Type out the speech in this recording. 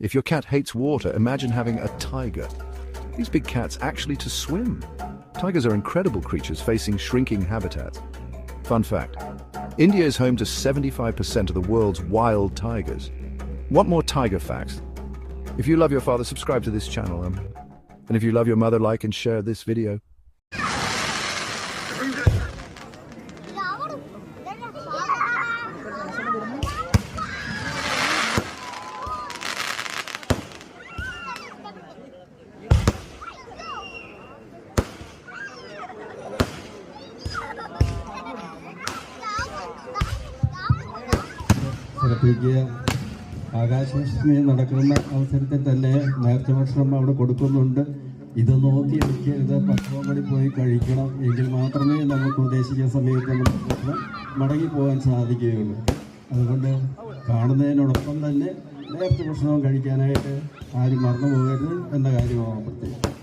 If your cat hates water, imagine having a tiger. These big cats actually to swim. Tigers are incredible creatures facing shrinking habitats. Fun fact, India is home to 75% of the world's wild tigers. Want more tiger facts? If you love your father, subscribe to this channel. And if you love your mother, like and share this video. Akashvani നടക്കുന്ന അവസരത്തിൽ തന്നെ നേർച്ച ഭക്ഷണം അവിടെ കൊടുക്കുന്നുണ്ട്. ഇത് നോക്കി എടുക്കരുത്, പത്രമണി പോയി കഴിക്കണം. എങ്കിൽ മാത്രമേ നമുക്ക് ഉദ്ദേശിച്ച സമയത്ത് നമുക്ക് ഭക്ഷണം മടങ്ങിപ്പോകാൻ സാധിക്കുകയുള്ളൂ. അതുകൊണ്ട് കാണുന്നതിനോടൊപ്പം തന്നെ നേർച്ച ഭക്ഷണവും കഴിക്കാനായിട്ട് ആരും മറന്നു പോകരുത് എന്ന കാര്യമാണ് പ്രത്യേകം.